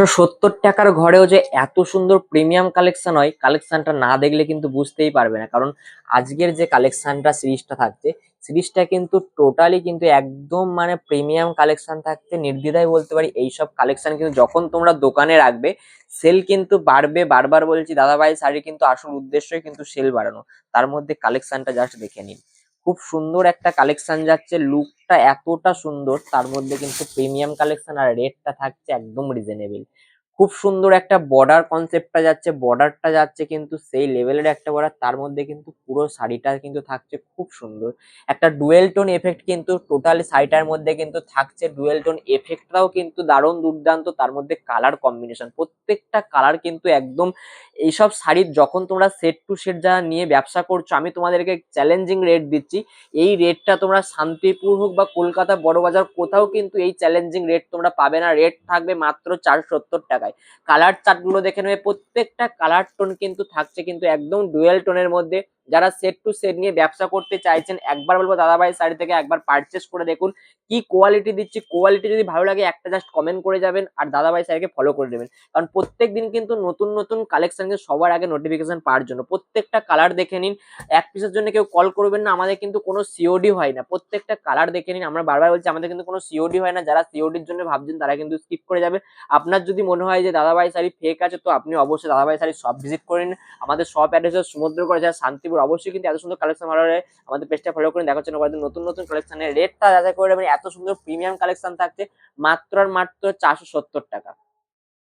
470 টাকার ঘরেও যে এত সুন্দর প্রিমিয়াম কালেকশন হয়, কালেকশনটা না দেখলে কিন্তু বুঝতেই পারবে না। কারণ আজকের যে কালেকশনটা সিরিজটা থাকছে, সিরিজটা কিন্তু টোটালি কিন্তু একদম মানে প্রিমিয়াম কালেকশন থাকছে। নির্দ্বিধায় বলতে পারি এইসব কালেকশন কিন্তু যখন তোমরা দোকানে রাখবে, সেল কিন্তু বাড়বে। বারবার বলছি দাদাভাই শাড়ি কিন্তু আসল উদ্দেশ্যই কিন্তু সেল বাড়ানো। তার মধ্যে কালেকশনটা জাস্ট দেখে নিন, খুব সুন্দর একটা কালেকশন যাচ্ছে, লুকটা এতটা সুন্দর, তার মধ্যে কিন্তু প্রিমিয়াম কালেকশন আর রেটটা থাকছে একদম রিজনেবল। খুব সুন্দর একটা বর্ডার কনসেপ্টটা যাচ্ছে, বর্ডারটা যাচ্ছে কিন্তু সেই লেভেলের একটা বর্ডার, তার মধ্যে কিন্তু পুরো শাড়িটা কিন্তু থাকছে খুব সুন্দর একটা ডুয়েল টোন এফেক্ট, কিন্তু টোটাল শাড়িটার মধ্যে কিন্তু থাকছে ডুয়েল টোন এফেক্টটাও কিন্তু দারুণ দুর্দান্ত। তার মধ্যে কালার কম্বিনেশন, প্রত্যেকটা কালার কিন্তু একদম, এইসব শাড়ির যখন তোমরা সেট টু সেট যারা নিয়ে ব্যবসা করছো, আমি তোমাদেরকে চ্যালেঞ্জিং রেট দিচ্ছি। এই রেটটা তোমরা শান্তিপুর হোক বা কলকাতা বড়বাজার কোথাও কিন্তু এই চ্যালেঞ্জিং রেট তোমরা পাবে না। রেট থাকবে মাত্র 470 টাকায়। কালার চার্টগুলো দেখে নেবে, প্রত্যেকটা কালার টোন কিন্তু থাকছে কিন্তু একদম ডুয়েল টোনের মধ্যে। যারা সেট টু সেট নিয়ে ব্যবসা করতে চাইছেন, একবার বলবো দাদাভাই শাড়ি থেকে একবার পারচেস করে দেখুন কি কোয়ালিটি দিচ্ছি। কোয়ালিটি যদি ভালো লাগে একটা জাস্ট কমেন্ট করে যাবেন আর দাদাভাই শাড়িকে ফলো করে দেবেন। কারণ প্রত্যেক দিন কিন্তু নতুন নতুন কালেকশন সবার আগে নোটিফিকেশন পাওয়ার জন্য প্রত্যেকটা কালার দেখে নিন। এক পিসের জন্য কেউ কল করবেন না, আমাদের কিন্তু কোনো সিওডি হয় না। প্রত্যেকটা কালার দেখে নিন, আমরা বারবার বলছি আমাদের কিন্তু কোনো সিওডি হয় না। যারা সিওডির জন্য ভাবছেন তারা কিন্তু স্কিপ করে যাবে। আপনার যদি মনে হয় যে দাদাভাই শাড়ি ফেক আছে, তো আপনি অবশ্যই দাদাভাই শাড়ি শপ ভিজিট করে নিন। আমাদের শপ অ্যাড্রেস হচ্ছে সমুদ্রকড়া যারা শান্তিপুর। অবশ্যই কিন্তু এত সুন্দর কালেকশন ভালো লাগে আমাদের পেজটা ফলো করে দেখার জন্য নতুন নতুন কালেকশনের রেটটা যাচাই করে নেবেন। এত সুন্দর প্রিমিয়াম কালেকশন থাকছে মাত্র আর মাত্র 470 টাকা।